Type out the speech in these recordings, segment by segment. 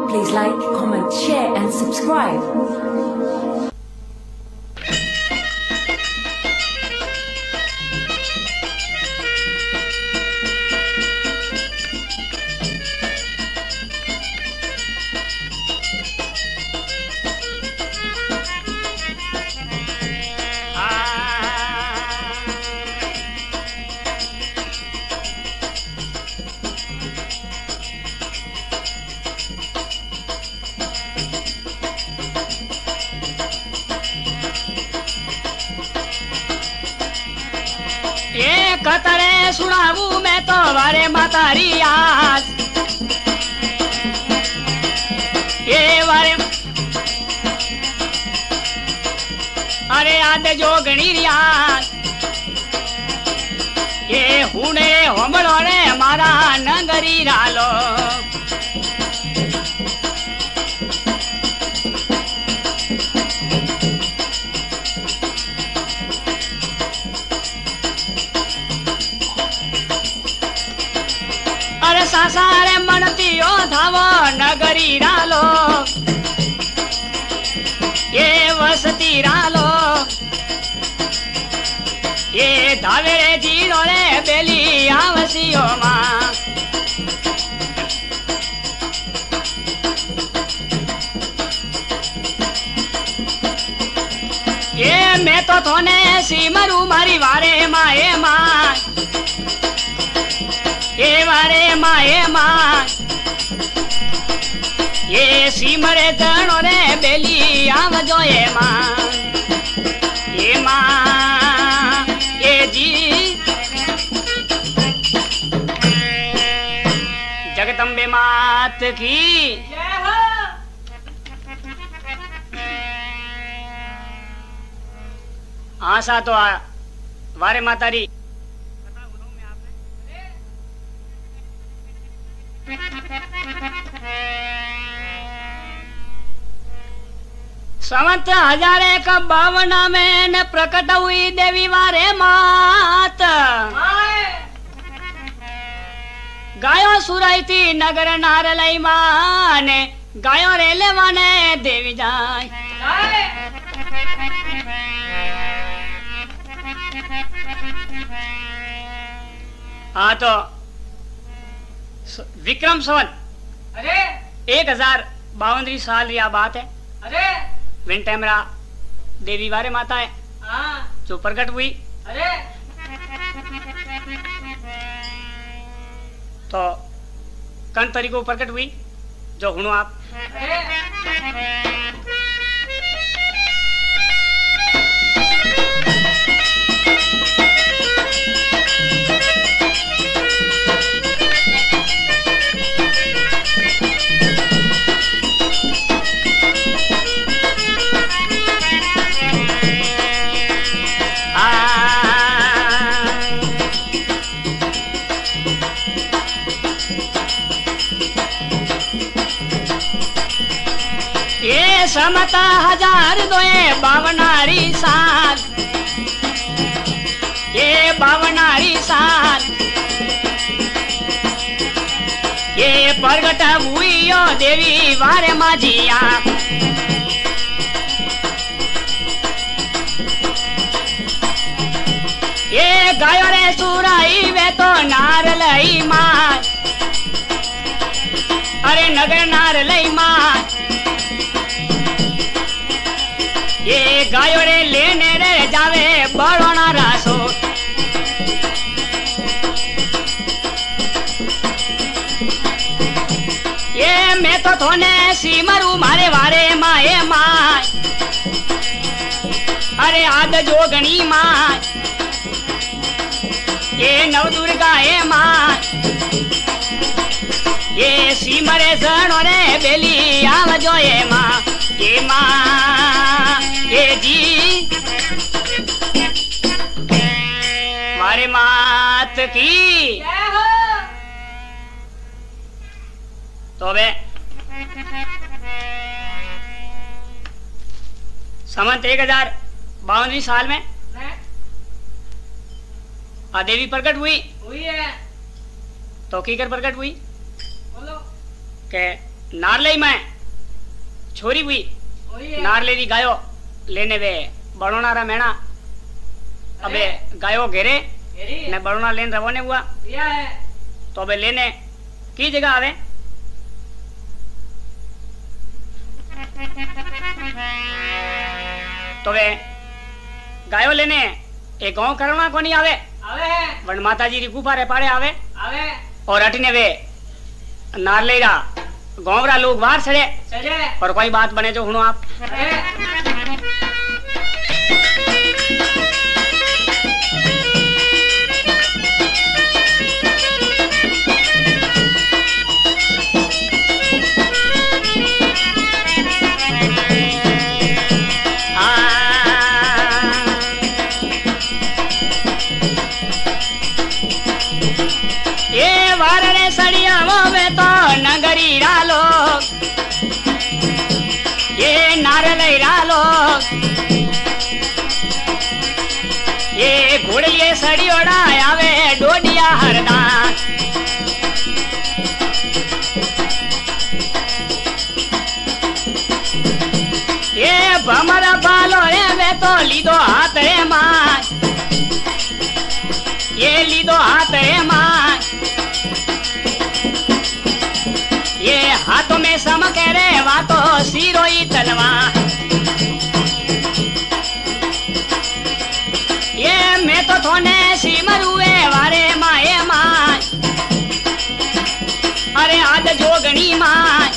Please like, comment, share and subscribe. कतरे सुनावू मैं तो वारे मातारी आज ये वारे अरे आते जो गणी रियाज ये हुने होमड़ो रे मारा नगरी रालो सारे मनतीयो धावो नगरी रालो ये वसती रालो ये धावे रे जीरो रे बेली आवसियो मां ये मैं तो थोने सीमरू मारी वारे माए मां ये वारे माए मां ये सीमरे तणो रे बेली आवजो ये मां ये जी जगदम्बे मात की जय हो। आशा तो वारे मातारी संवत 1052 में न प्रकट हुई देवी वारे मात गायो सुराई थी नगर नारलई माने गायो रेले माने देवी जाय हाँ तो विक्रम संवत 1052 साल या बात है। अरे विन टाइमरा देवी वारे माता है जो प्रकट हुई। अरे तो कन तरीको प्रकट हुई जो हुणो आप समता 1052 साल ये 52 साल ये प्रगट हुई यो देवी वारे माजिया ये गायो रे सुराई वे तो नारलई मां अरे नगर नारलई मां ये गायो रे लेने रे जावे बड़ो ना रासो ये मैं तो थोने सीमरू मारे वारे माए मां अरे आद जो गणी मां ये नव दुर्गा ए मां ये सीमरे जणो रे बेली आवजो ये मां ये जी वारे मात की जय हो। तो बे संवत 1052 साल में देवी प्रकट हुई है तो की कर प्रकट हुई बोलो के नारले में छोरी हुई नारले री गायो लेने वे बड़ोनारा मेणा अबे गायो घेरे ने बड़ोना लेन रवाने हुआ तो अबे लेने की जगह आवे तो वे गायो लेने एक गांव करवा को नहीं आवे वन माता जी री गुफा रे पाड़े आवे और अटने वे नारलेरा गांवरा लोग बाहर चढ़े और कोई बात बने जो सुनो आप नगरी रालो ये नारले रालो ये घोड़िए सड़ियोड़ा आवे डोडिया हरदा ये भमरा बालो रे वे तो लीदो हाथ रे मां ये लीदो हाथ रे मां ये हाथों में समके रे वातो सिरोई तलवा ये मैं तो थोने सिमरुए वारे माए मां अरे आज जोगणी मां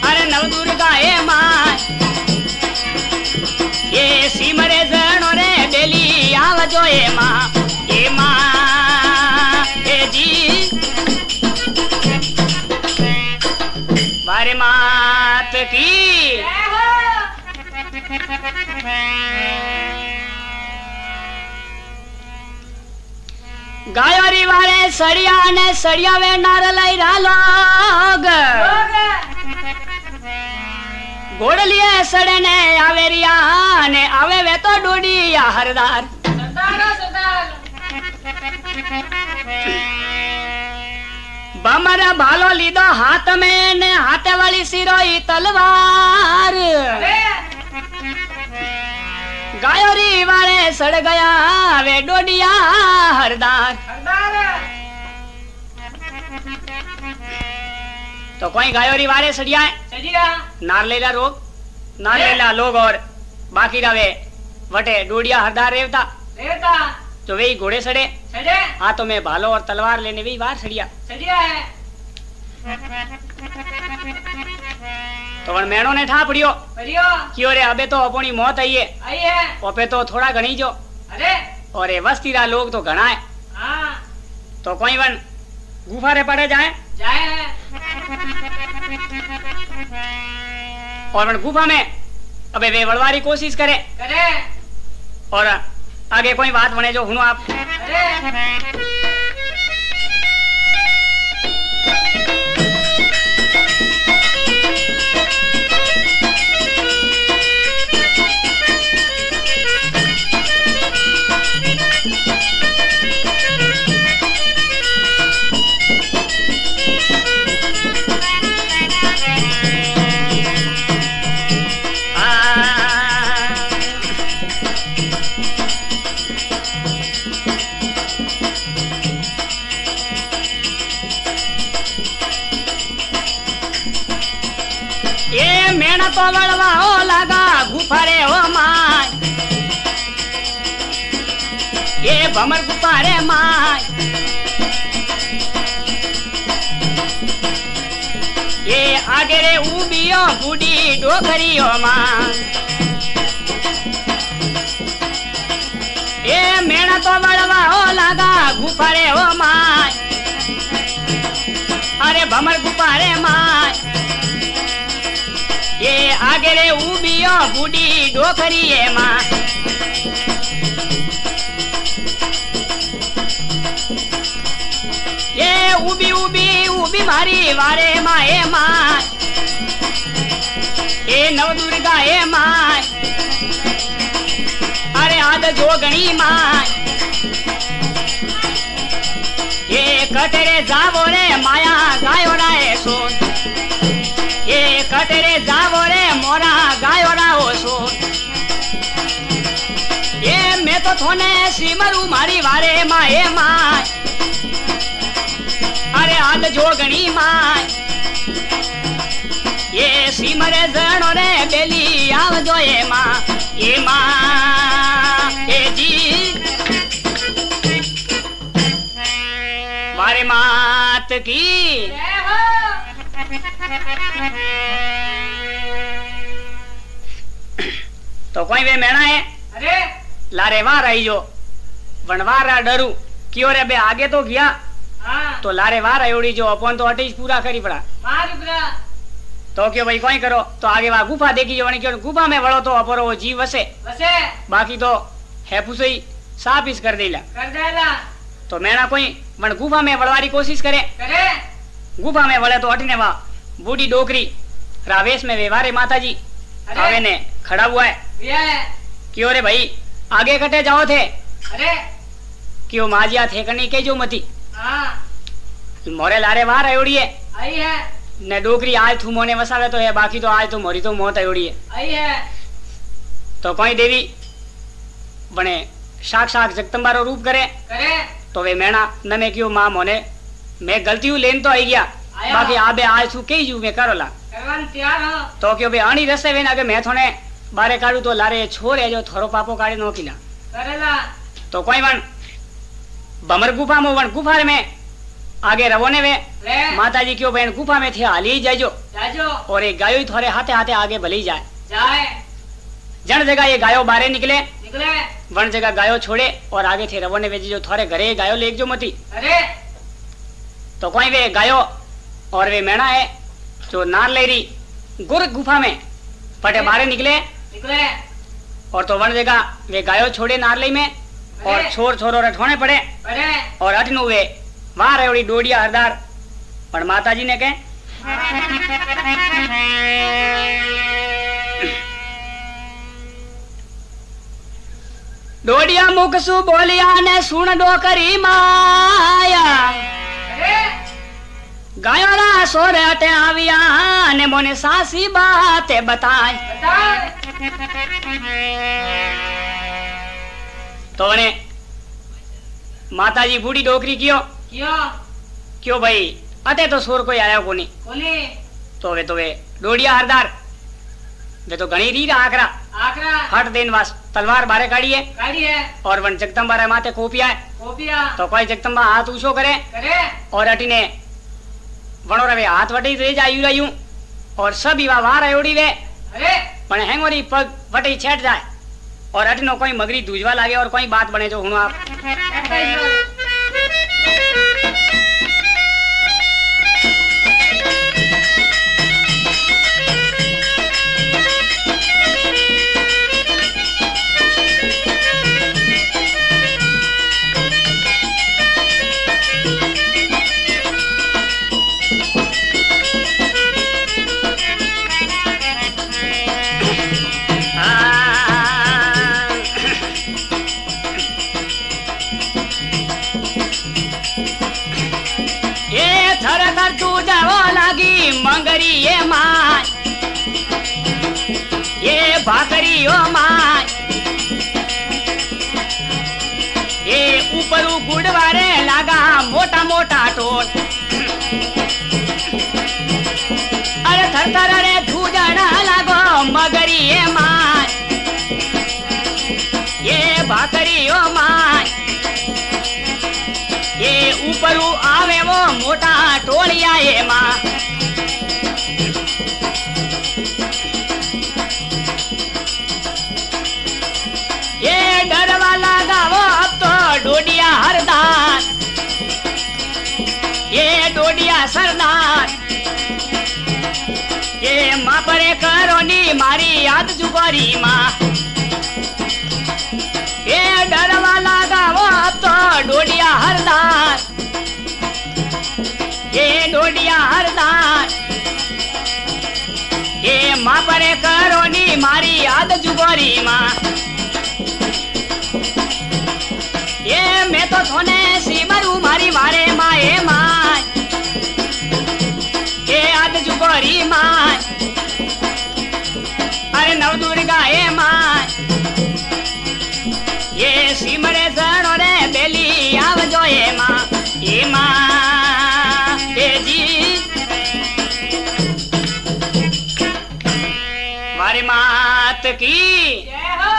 अरे नवदुर्गा ए मां ये सिमरे जणो रे बेली आवजो ए मां ए जी बारे मात की गायोरी वाले सड़िया ने सड़िया वे नारलाई रालोग घोड़लिए सड़े ने आवेरिया ने आवे वे तो डोडिया हरदार बमर भालो लीधो हाथ में ने हाथे वाली सिरोई तलवार गायोरी वाले सड़ गया वे डोडिया हरदार तो कोई गायोरी वाले सड़िया नारलेला लोग और बाकी रवे वटे डोडिया हरदार रेवता तो वे घोड़े सड़े हाथों में भालो और तलवार लेने वे बाहर सड़िया है तो वन मेणो ने ठा पड़ियो क्यों रे अबे तो अपनी मौत आई है ओपे तो थोड़ा घणी जो और ये वस्तीरा लोग तो घना है तो कोई वन गुफा रे पड़े जाए और वन गुफा में अबे वे वड़वारी कोशिश करे और आगे कोई बात बने जो सुनो आप तो वड़वा हो लगा गुफारे हो माय ये भमर गुफारे माय ये आगे रे उबियो बूढ़ी डोखरी हो मां ये मेणा तो वड़वा हो लगा गुफारे हो माय अरे भमर गुफारे माय ये आगे रे उबियो बूढ़ी डोखरी है मां ये उबी उबी उबी मारी वारे माए मां ये नवदुर्गा है मां अरे आद जोगणी मां ये कटरे जावो रे माया गायो राए सो તો થોને સીમરું મારી વારે માએ માય અરે આદ જોગણી માય એ સીમરે જણો રે બેલી આવજો એ માં એ જી મારે માત કી तो कोई वे मेणा है अरे लारे वार आई जो वनवारा डरू क्यों रे बे आगे तो गया हाँ। तो लारे वार आयोड़ी जो अपन तो अटीज पूरा करी पड़ा तो क्यों भाई कोई करो तो आगे वहां गुफा देखी जो क्यों गुफा में वड़ो तो अपरो वो जीव वसे बाकी तो है पुसई साफ इस कर देला तो मेणा कोई वन गुफा में वड़वारी कोशिश करे गुफा में वड़े तो अटने वा बूढ़ी डोकरी रावेश में व्यवहारे माता जी आवे ने खड़ा हुआ है क्यों रे भाई आगे कटे जाओ थे अरे क्यों माजिया थे करनी के जो मती मोरे लारे वार आयोड़ी है आई है ने डोकरी आज थू मोने वसावे तो है बाकी तो आज तो मोरी तो मौत आयोड़ी है आई है तो कोई देवी बने साक्षात जगदम्बा रो रूप करे तो वे मेणा न मैं क्यों मां मोने मैं गलती लेन तो आई गया बाकी आबे आज थू के जू में करोला तैयार हो तो क्यों बे आनी रसे वेन आगे मैं थोने बारे काढू तो लारे छोरे जो थोरो पापो काढे नो किला करेला तो कोई वन बमर गुफा में वन गुफा में आगे रवोने वे माता जी क्यों बहन गुफा में थे हाली जाजो और एक गायो थोड़े हाथे हाथे आगे भली जाए जन जगह ये गायो बारे निकले वन जगह गायो छोड़े और आगे थे रवोने वे जो थोड़े घरे गायो लेक जो मती अरे तो कोई वे गायो और वे मेणा है जो नार ले रही गुर गुफा में पटे बारे निकले और तो वन जगह वे गायो छोड़े नारली में और छोर छोरो रठोने पड़े और अटनु वे वहां रेवड़ी डोडिया हरदार पर माता जी ने कहे डोडिया मुखसु बोलिया ने सुन डोकरी माया गायोड़ा सोरे अटे आविया ने मोने सासी बातें बताई तो ने माता जी बूढ़ी डोकरी क्यों भाई अटे तो सोर कोई आया कोनी तो वे डोडिया हरदार वे तो घणी रीर आकरा हट देन वास तलवार बारे काढ़ी है और वन जगदम्बा रे माथे कोपिया है तो कोई जगदम्बा हाथ ऊंचो करे और अटीने वणो रवे हाथ वटी रे जायू रयूं और सब इवा वार आयोड़ी वे पण हेंगोरी पग वटी छेट जाए और अटनो कोई मगरी दूजवा लागे और कोई बात बने जो हुनो आप मंगरी ये माय ये भाकरी ओ माय ये ऊपर गुड़वारे लगा मोटा मोटा टोल अरे थर थर रे धूजड़ा लागो मगरी ये माय ये भाकरी ओ माय ये ऊपर आवे वो मोटा टोलिया ये माँ ये डर वाला गावो अब तो डोडिया हरदार ये डोडिया सरदार ये माँ परे करोनी मारी याद जुगोरी माँ ये डर वाला गावो अब तो डोडिया हरदार ये डोडिया हरदार ये माँ परे करोनी मारी याद जुगोरी माँ ये मैं तो थोने सीमरू मारी मारे माए माय ये आद जुगोरी माय अरे नव दुर्गा ए माय ये ये माँ हे जी मारी मात की जय हो।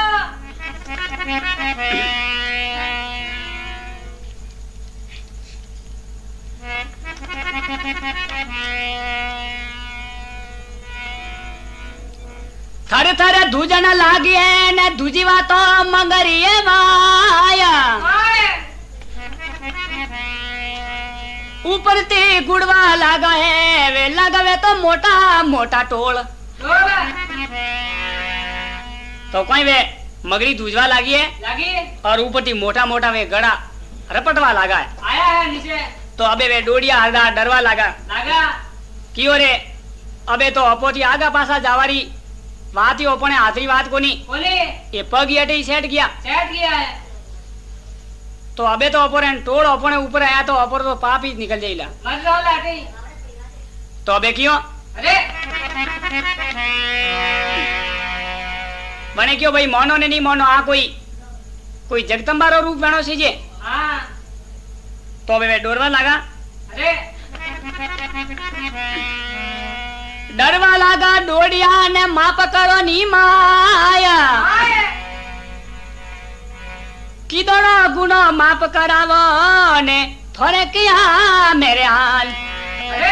थर थर दूजन लागी है ने दूजी वातो मंगरिए माया ऊपर ते गुड़वा लागा है वे लगावे तो मोटा मोटा टोल तो कोई वे मगरी दूजवा लागी है लगी और ऊपर थी मोटा मोटा वे गड़ा रपटवा लागा है आया है नीचे तो अबे वे डोडिया हरदा डरवा लागा लगा कियो रे अबे तो अपोती आगा पासा जावारी વાત ઈ ઓપણે હાથરી વાત કોની बोले એ પગ યટે સેટ ગયા सेट किया है તો અબે તો અપોરે ટોળ ઓપણે ઉપર આયા તો અપોર તો પાપ જ નીકળ જાઈલા मर जाओ लाठी તો અબે કયો अरे બને કયો ભાઈ મોનો ને નહીં મોનો આ કોઈ જગદંબારો રૂપ વેણો છે જે हाँ તો હવે ડોરવા લાગા अरे ડરવા લાગા ડોડિયા ને માપ કરો ની માયા आए કીધોનો ગુનો માપ કરાવો ને થોરે કિયા મેરે હાલ अरे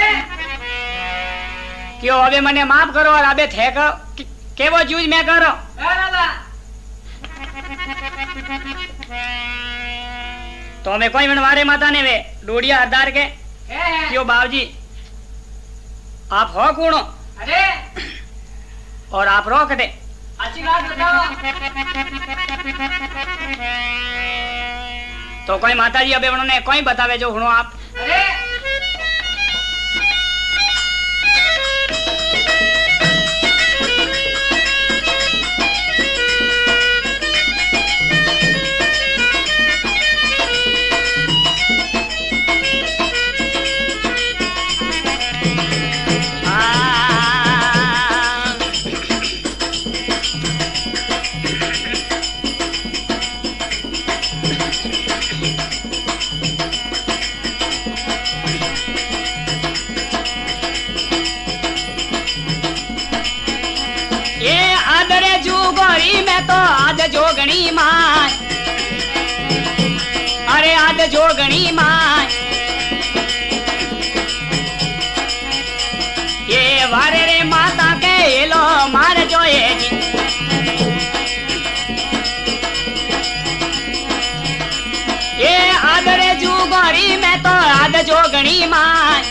કયો હવે મને માફ કરો और અબે થે કેવો જૂજ મેં કરો दादा તો અમે કોઈ પણ વારે માતા ને વે ડોડિયા હરદાર કે क्या है क्यों बाबूजी आप हो कौन अरे और आप रो कटे अच्छी बात बताओ तो कोई माताजी अबे उन्होंने कोई बतावे जो हुनो आप अरे आज जोगणी माय अरे आज जोगणी माय ये वारे रे माता के एलो मार जोए जी ये आदरे जुगोरी में तो आद जोगणी माय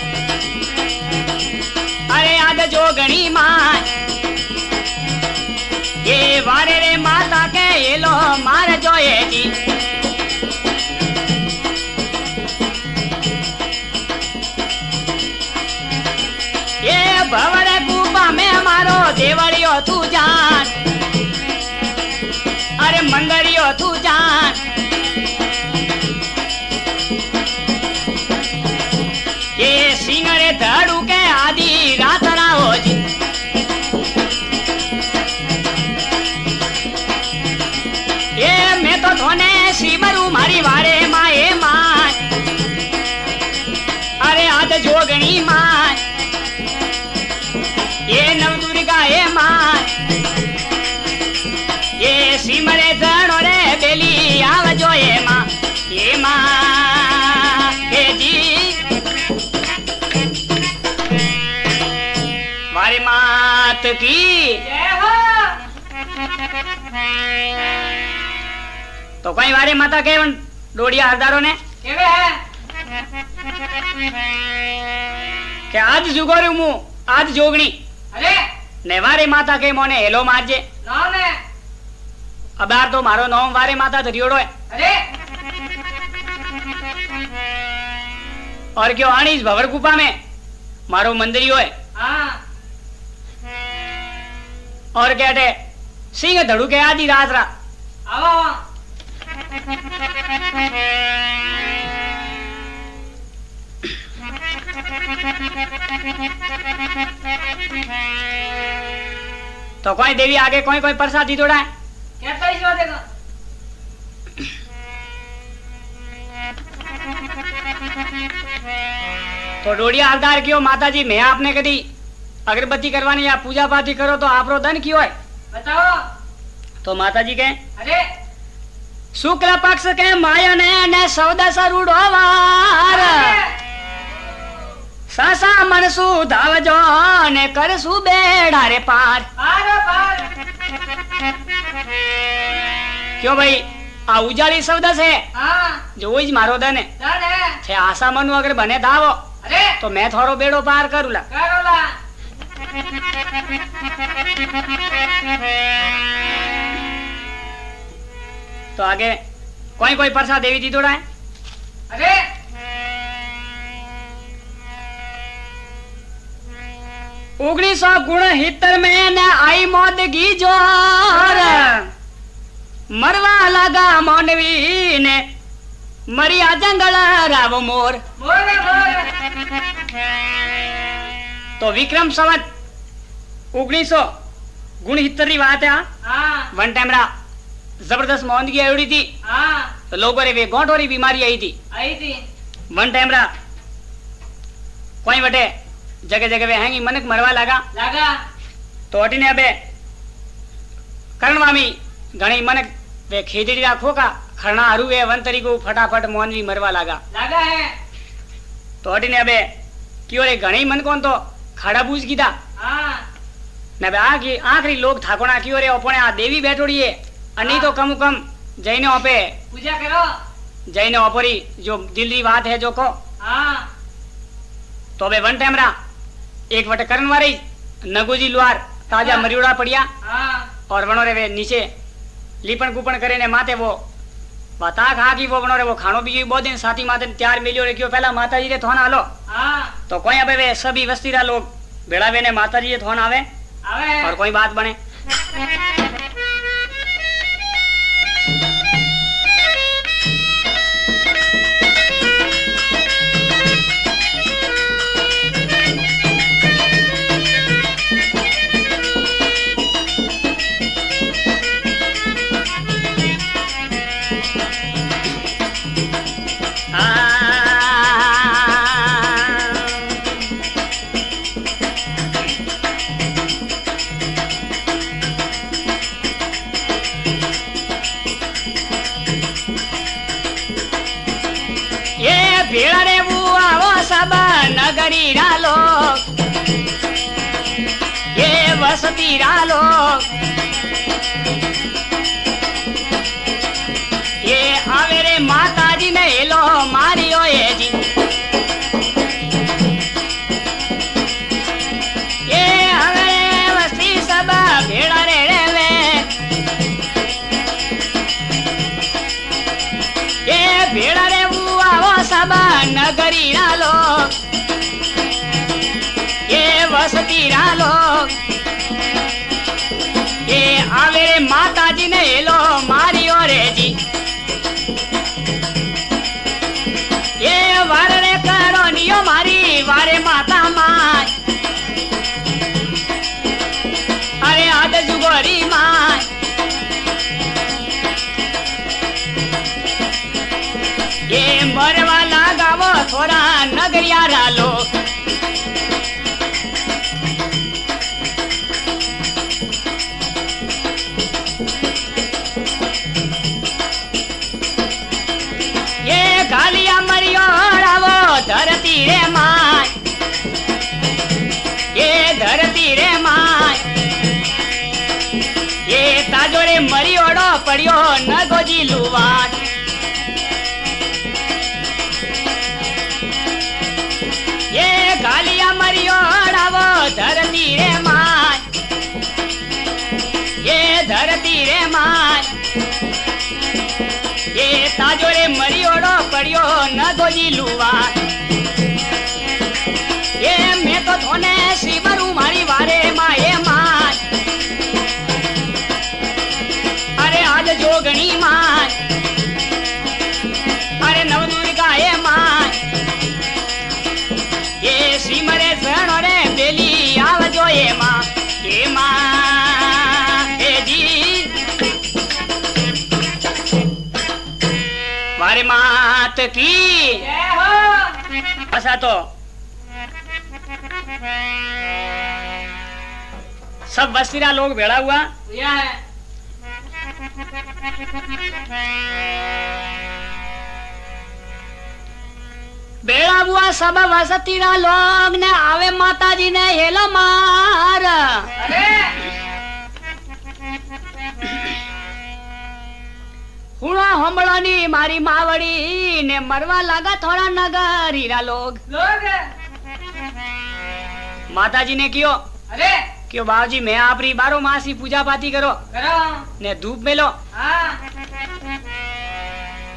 अरे आद जोगणी माय ये वारे रे माता के ये लो मार जोए जी ये भवरे गुफा में मारो देवड़ियो तू जान अरे मंगरियो तू जान ये सिंगरे धड़ू के आदि रात ना हो जी ये मैं तो थोने सीमरू मारी वारे माए माय अरे आद जोगणी माय ये नवदुर्गा ये माय ये सीमरे धड़ो रे बेली आव जो ये माँ हे जी मारी मात की जय हो तो कई वारे माता के डोडिया हरदारों ने केवे है के आज जुगोरू मु आज जोगणी अरे ने वारे माता के मोने हेलो मारजे नाम है अबार तो मारो नोम वारे माता धरियोड़ो है अरे और क्यों आनीस भवर गुफा में मारो मंदिरियो है हाँ और कहते सिंह धड़ू के आदि रात रा आओ तो कोई देवी आगे कोई कोई प्रसाद दीदोड़ा है कहता ही जो देखो તો ડોડિયા હરદાર કયો માતાજી મેં આપને કદી અગરબત્તી કરવાની या पूजा पाठी करो तो आपरो धन क्यों है बताओ। तो माताजी के अरे शुक्ल पक्ष के मायने ने सौदा सरूडो वार सासा मनसु धावजो ने करसु बेड़ा रे पार। पार पार क्यों भाई आ उजाली शब्द से हाँ जो वही मारो धन है डन है। छे आशा मनु अगर बने धावो अरे तो मैं थोड़ो बेड़ो पार करूला। करोला तो आगे कोई कोई प्रसाद देवी दी थोड़ा है। अरे 1969 में न आई मौदगी जोर मरवा लगा मानवी ने मरिया जंगल राव मोर। बोल बोल तो विक्रम संवत 1969 री बात है। हाँ वन टाइम रा जबरदस्त मौदगी आई थी हाँ तो लोगों रे वे गोंठोरी बीमारी आई थी। आई थी वन टाइम रा कोई बटे जगह जगह वे हैंगी मनक मरवा लगा लगा तो अटीने अबे करणवामी घणी मनक वे खेजड़ी राखो का खरना हरू वे वंतरी को फटाफट मोनवी मरवा लगा लगा है। तो अटीने अबे क्यों रे घणी मन कौन तो खड़ा बूझ कीधा हाँ ने बे आखरी लोग ठाकोना क्यों रे अपने आ देवी बैठोड़ी है अनी तो कम जैने ओपे पूजा करो। जैने ओपरी जो दिल री बात है जो को हाँ तो बे वन टाइम रा एक वटे करण वारी नगोजी लुआर ताजा मरियोड़ा पड़िया हाँ और वनो रे वे नीचे लीपण कुपण करे ने माते वो बता खा की वो बनो रे वो खानो भी बहुत दिन साथी माते त्यार मिलियो रे क्यों पहला माताजी रे थोन आलो हाँ तो कोई अबे वे सभी वस्ती रा लोग बेड़ा वे ने माताजी रे थोन आवे आवे और कोई बात बने। भेड़ा रे वो आवो सब नगरी रालो ये वसती रालो ये आवे रे माताजी ने हेलो मारियो ये जी ये आवे रे वस्ती सब भेड़ा रे वे ये भेड़ा रे सब नगरी रालो ये वसती रालो ये आवे रे माताजी ने हेलो मारियो रे जी ये वारे करो नियो मारी वारे माता माय अरे आद जुगोरी माय ये मरवा लगावो थोड़ा नगरिया रालो ये गालिया मरियो रावो धरती रे माय ये धरती रे माय ये ताजो रे मरियोड़ो पड़ियो नगोजी लुवान ये गालिया मरियोड़ावो धरती रे माय ये धरती रे माय ये ताजो रे मरियोड़ो पड़ियो न गोजी लुवा ये मैं तो थोने शिवरू मारी वारे माए माय अरे आज जोगणी माय अरे नवदुर्गा ये माय ये सीमरे सणो रे बेली आवजो ये मां ए जी वारे मात की जय हो। आशा तो सब बस्तीरा लोग भेड़ा हुआ या है भेड़ा हुआ सब बस्तीरा लोग ने आवे माता जी ने हेला मार अरे हुआ हमलानी मारी मावड़ी ने मरवा लगा थोड़ा नगर हीरा लोग लोग माता जी ने क्यों अरे क्यों बाबूजी मैं आपरी बारो मासी पूजा पाती करो करो ने धूप मेलो हाँ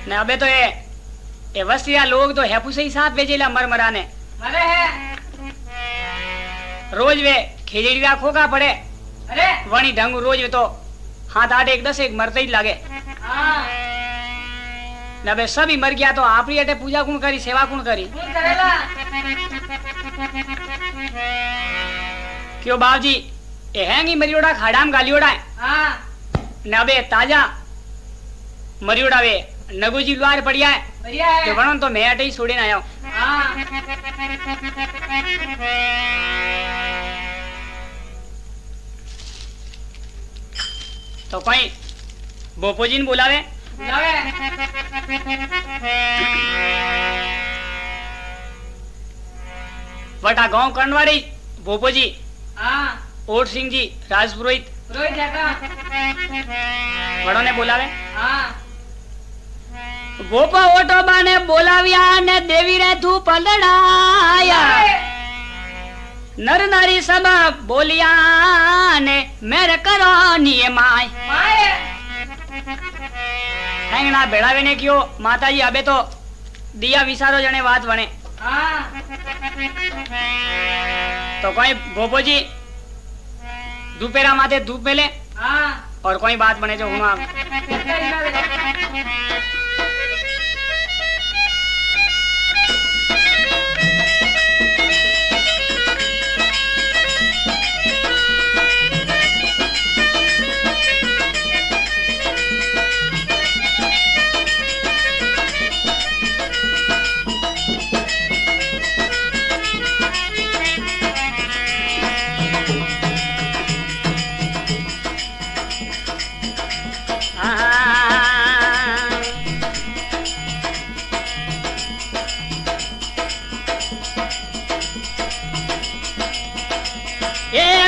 ने अबे तो ये वस्तिया लोग तो हेपू से ही साथ भेजेला मरमराने मरे है रोज वे खिजड़िया खोका पड़े अरे वणी ढंग रोज वे तो हाथ आठ एक 10 एक मरते ही लागे हाँ ने अबे सभी मर गया तो आपरी अटे पूजा कौन करी सेवा कौन करी कौन करेला क्यों बाबूजी ये हैंगी मरियोड़ा खाड़ाम गालियोड़ा है हाँ ने अबे ताजा मरियोड़ा वे नगुजी लुआर पड़िया है बढ़िया के है वणन तो मैं अटे ही छोड़ीने आयो हाँ तो कोई बोपोजी ने बोलावे लावे वटा गांव करणवाड़ी भोपोजी हाँ ओट सिंह जी राजपुरोहित रोज जाता वड़ो ने बोलावे हाँ भोपा ओटो बाने बोलाव्या ने देवी रे तू पलड़ाया नर नारी सब बोलिया ने मेरे करो निये माय माए हैंगना बेड़ावे ने क्यों माताजी अबे तो दिया विसारो जने बात वणे हाँ तो कोई भोपोजी दोपहरा माथे धूप में ले हाँ और कोई बात बने जो हुआ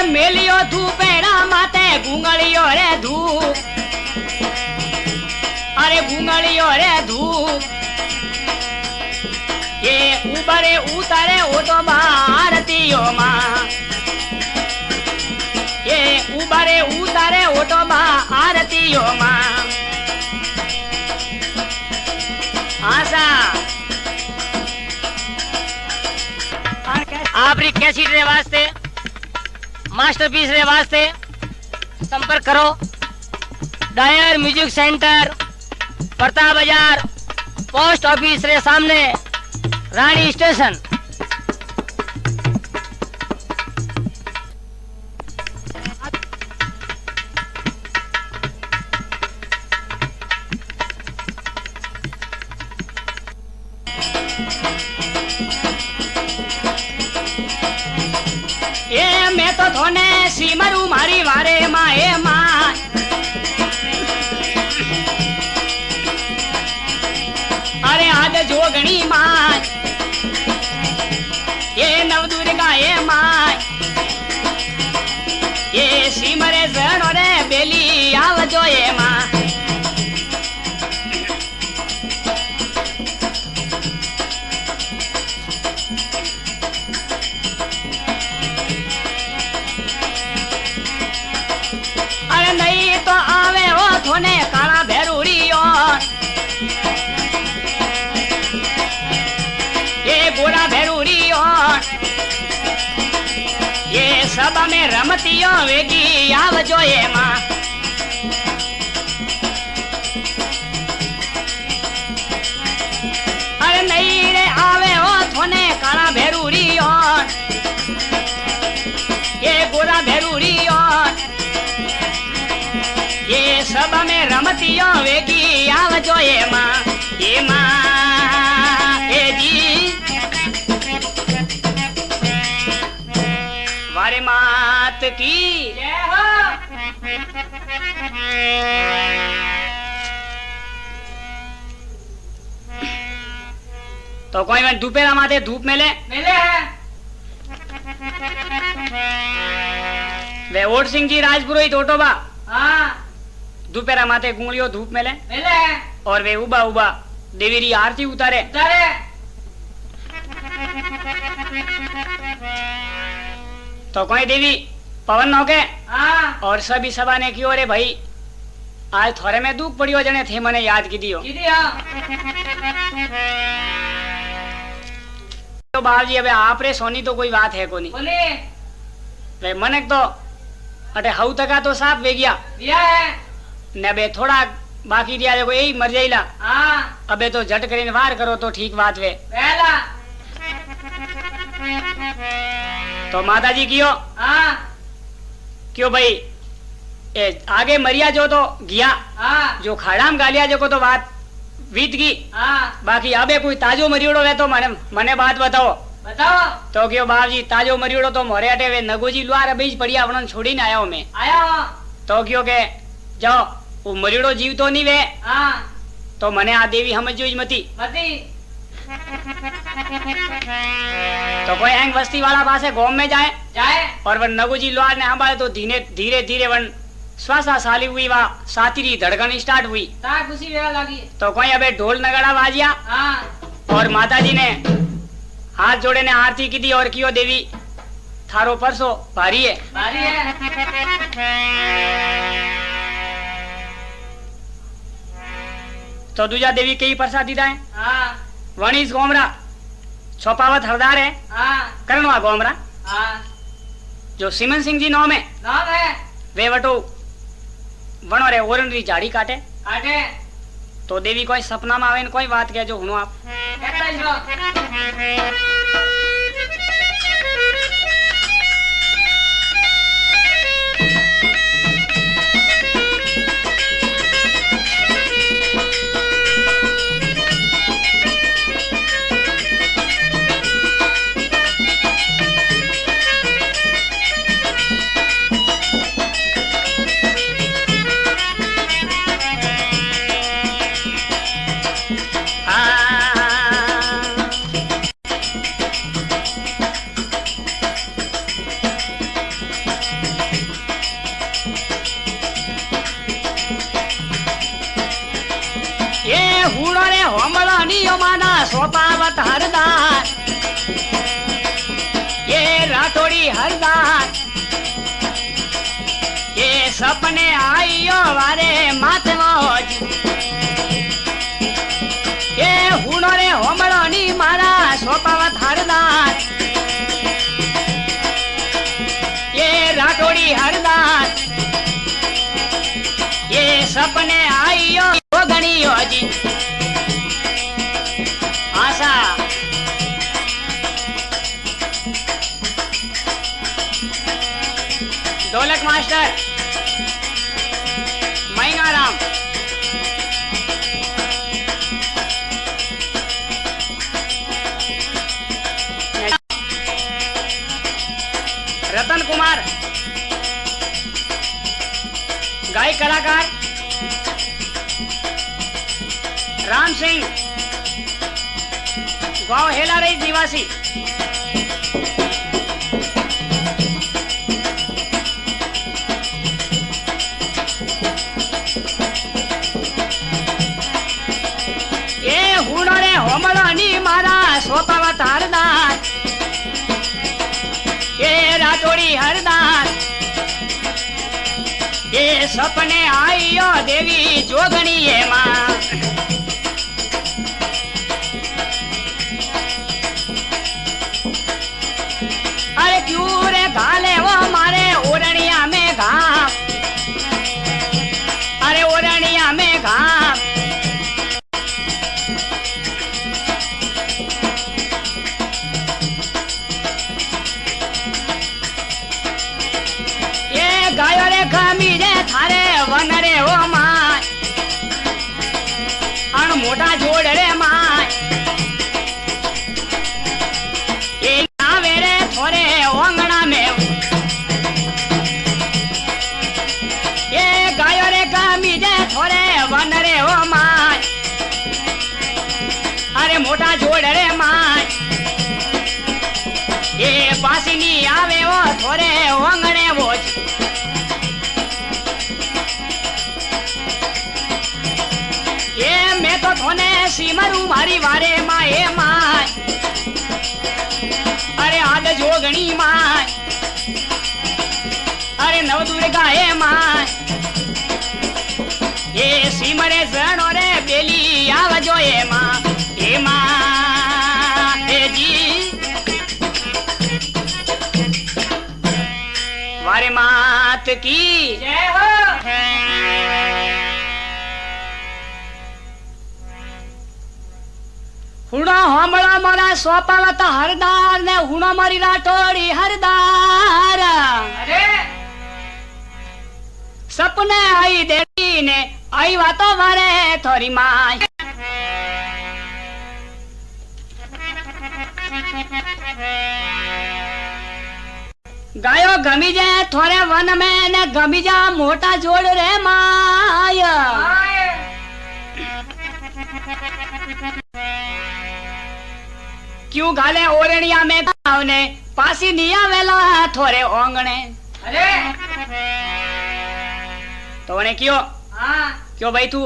मेलियो धूपेरा माते घूंगलियो रे धूप अरे घूंगलियो रे धूप ये उबरे उतारे ओ तो भारतीयो माँ ये उबरे उतारे ओ तो भारतीयो माँ आशा आपरी कैसेट रे वास्ते मास्टरपीस रे वास्ते संपर्क करो डायर म्यूजिक सेंटर प्रताप बाजार पोस्ट ऑफिस रे सामने रानी स्टेशन ये मैं तो थोने सीमरू मारी वारे माए माँ अरे आज जोगणी माँ ये नवदुर्गा ये माँ ये सीमरे जनो रे बेली आवजो ये माँ नहीं तो आवे वो थोने काला भेरूड़ियो ये गोरा भेरूड़ियो ये सब में रमतियो वेगी आवजो ये माँ अरे नहीं रे आवे वो थोने काला भेरूड़ियो ये गोरा भेरूड़ियो ये सब में रमतियो वेगी आवजो ये माँ ये जी मारे मात की। जय हो। तो कोई मैं दोपहरा माथे धूप मेले मिले हैं। वे ओट सिंह जी राजपुरोहित ओटोबा हाँ दोपहरा माथे गुंगलियो धूप मेले मिले हैं। और वे उबा उबा देवीरी आरती उतारे। उतारे। तो कोई देवी पवन नौके हाँ और सभी सभा ने क्यों रे भाई आज थोड़े में दुख पड़ियो जने थे मने याद की दियो। कीधी हाँ। तो बाबूजी अबे आप रे सोनी तो कोई बात है कोनी बोले वे मनक तो अटे हऊ तका तो साफ वे गया दिया है। ने बे थोड़ा बाकी दिया देखो यही मर जाइला। हाँ अबे तो झट करीने वार करो तो ठीक बात वे। पहला। तो माता जी कियो हाँ क्यों भाई ए आगे मरिया जो तो गया हाँ जो खाड़ाम गालिया जो को तो बात बीत गई। हाँ बाकी अबे कोई ताजो मरियोड़ो है तो मने बात बताओ। बताओ। तो क्यों बाबूजी ताजो मरियोड़ो तो मोरे अटे वे नगोजी लुआर अभी पड़िया वणन छोड़ी ना आयो मैं। आया हो। तो तो क्यों के जाओ वो मरियोड़ो जीव तो नहीं वे हाँ तो मने आ देवी समझो ही मती। मती। तो कोई हैंग बस्ती वाला पासे गांव में जाए जाए। और वन नगोजी लुआर ने हमारे तो धीरे धीरे धीरे वन श्वासा साली हुई वा सातिरी धड़कन स्टार्ट हुई। ता खुशी वेला लगी। तो कोई अबे ढोल नगाड़ा बाजिया हाँ और माता जी ने हाथ जोड़े ने आरती की दी और कियो देवी थारो परसो भारी है। भारी है। तो दूजा देवी कई प्रसाद दीदा है हाँ वणीस गोमरा छोपावत हरदार है हाँ करणवा गोमरा हाँ जो सिमन सिंह जी नाम है नाम है। वे वटो वणो रे ओरनरी झाड़ी काटे। काटे। तो देवी कोई सपना में आवे न कोई बात कह जो हुनो आप कहता ही हो। सोपावत हरदार ये राठौड़ी हरदार ये सपने आइयो वारे माथे मौज ये हुनो रे होमड़ो नी मारा सोपावत हरदार ये राठौड़ी हरदार ये सपने आइयो गणियो जी आशा ढोलक मास्टर मैंगाराम रतन कुमार गायक कलाकार राम सिंह गांव हेला रही निवासी ये हुनो रे होमड़ो नी मारा सोपावत हरदार ये राठौड़ी हरदार ये सपने आइयो देवी जोगणी ये मां अरे क्यों रे घाले वो मारे ओरनिया में घाम अरे ओरनिया में घाम ये गायो रे खमी रे थारे वन रे ओ माय अण मोटा जोड़ रे माय ये नावे रे थोरे ओंगणा में मोटा जोड़ रे माय ये पासी नी आवे वो थोरे ओंगणे वो ये मैं तो थोने सीमरू मारी वारे माए माय अरे आद जोगणी माय अरे नव दुर्गा ए माय ये सीमरे जणो रे बेली आवजो ए मां ए जी वारे मात की जय हो हुणो होमळा मारा सोपावता हरदार ने हुणो मारी राठोड़ी हरदार अरे सपने आई देवी ने आई वातो मारे थोरी माय गायो गमी जाए थोड़े वन में ने गमी जा मोटा जोड़ रे माय आए क्यों गाले ओरणिया में गावने पासी निया वेला थोड़े ओंगणे अरे तो उन्हें क्यों हाँ क्यों भाई तू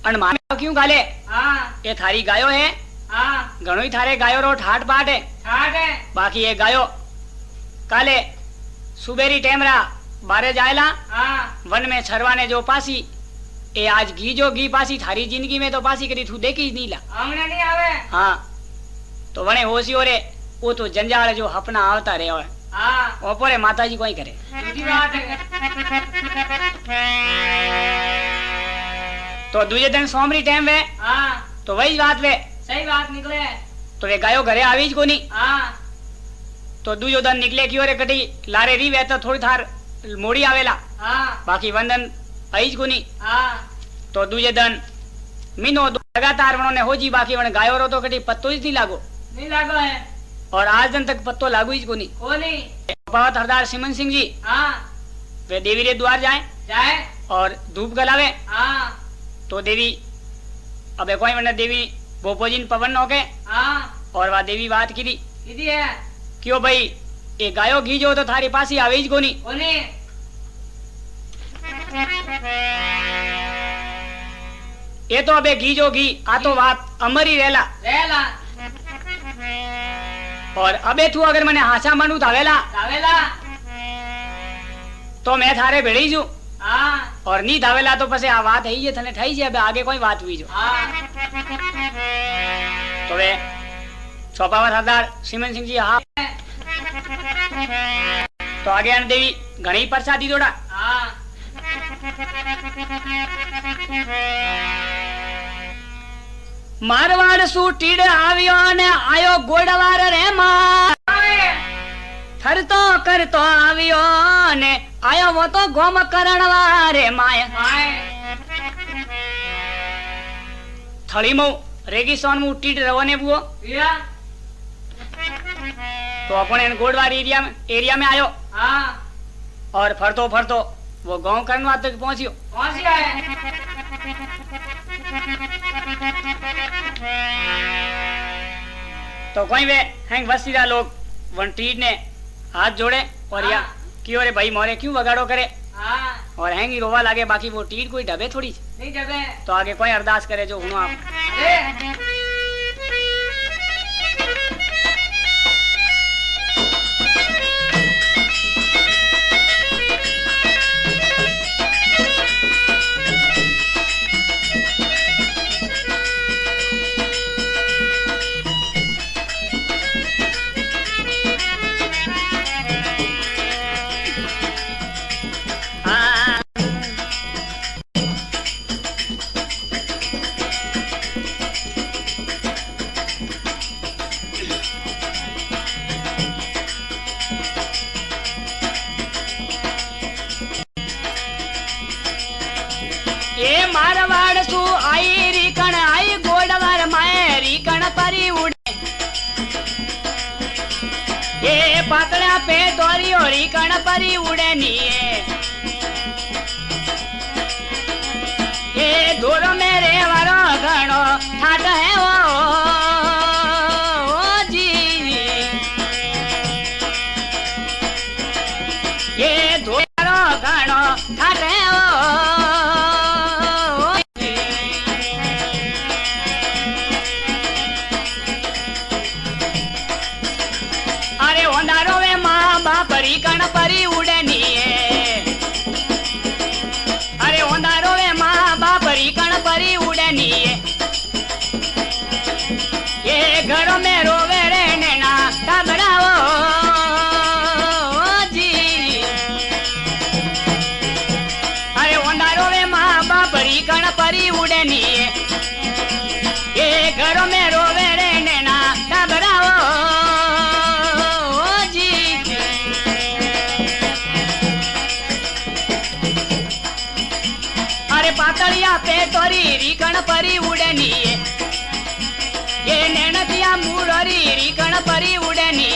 अनमान क्यों गाले हाँ ये थारी गायो है हाँ घणो ही थारे गायो रो ठाट बाट है ठाट है बाकी ये गायो काले सुबेरी टेमरा बारे जायला हाँ वन में छरवाने जो पासी ए आज घी जो घी पासी थारी जिंदगी में तो पासी करी तू देखी ही नहीं ला आंगणे नहीं आवे हाँ तो वने होशियो रे वो तो जंजाल जो अपना आवता रे और हाँ ओपोरे माताजी कोई करे दूसरी बात है तो दूजे दिन सोमरी टाइम वे हाँ तो वही बात वे सही बात निकले तो वे गायो घरे आवीज को नहीं हाँ तो दूजो दिन निकले क्यों रे कटी लारे री वे तो थोड़ी थार मोड़ी आवेला हाँ बाकी वंदन आईज को नहीं हाँ तो दूजे दिन मीनो लगातार उन्होंने हो जी बाकी वन गायो रो तो कटी पत्तो ही नहीं लागो नहीं लागो है और आज दिन तक पत्तो लागू ही को नहीं को नहीं बाबा हरदार सिमन सिंह जी हाँ वे देवी रे द्वार जाए जाए और धूप गलावे हाँ तो देवी अबे कोई वने देवी भोपोजिन पवन हो गए हाँ और वह देवी बात की थी दीदी है क्यों भाई ये गायो घी जो तो थारी पासी आवेज को नहीं को नहीं ये तो अबे घी जो घी आ तो बात अमरी रेला रेला और अबे तू अगर मने हासा मनू धावेला आवेला तो मैं थारे भेड़ी जू हाँ और नी धावेला तो पसे आ बात है ये थने ठाई जे अबे आगे कोई बात हुई जो हाँ तो वे छोपावत हरदार सिमन सिंह जी हाँ तो आगे आने देवी घणी प्रसादी जोड़ा हाँ मारवाड़ सू टीड़ आवियो ने आयो गोड़वार रे मां थर तो कर तो आवियो ने आयो वो तो गोम करणवा रे माय थड़ी मु रेगिस्तान मु टीड़ रवने बुओ भैया तो अपन गोड़वार एरिया में आयो हाँ और फरतो फरतो वो गांव करनवा तक पहुंचियो कौन सी है तो कोई वे हैंग वसीरा लोग वन टीड ने हाथ जोड़े और या क्यों रे भाई मोरे क्यों बगाड़ो करे हाँ और हैंग ही रोवा लागे बाकी वो टीड कोई ढबे थोड़ी नहीं जबे तो आगे कोई अरदास करे जो हूँ आप अरे हाँ। ये मारवाड़ सु आई रीकण आई गोडवार माए रीकण परी उड़े ये पातड़ा पे तोरी और रीकण परी उड़े निये ये दूर मेरे वारो घणो ठाट है वो ठाठे ओ अरे ओंधारो वे माँ बाप री कण परी उड़नी अरे ओंधारो वे माँ बाप री कण परी उड़नी ये घरों में रोवे रे नैना घबराओ जी अरे ओंधारो वे माँ बाप री कण परी उड़नी ये घरों में रोवे रे नैना घबराओ जी अरे पातलिया पे तोरी रीकण परी उड़नी ये नैनतिया मुररी रीकण परी उड़नी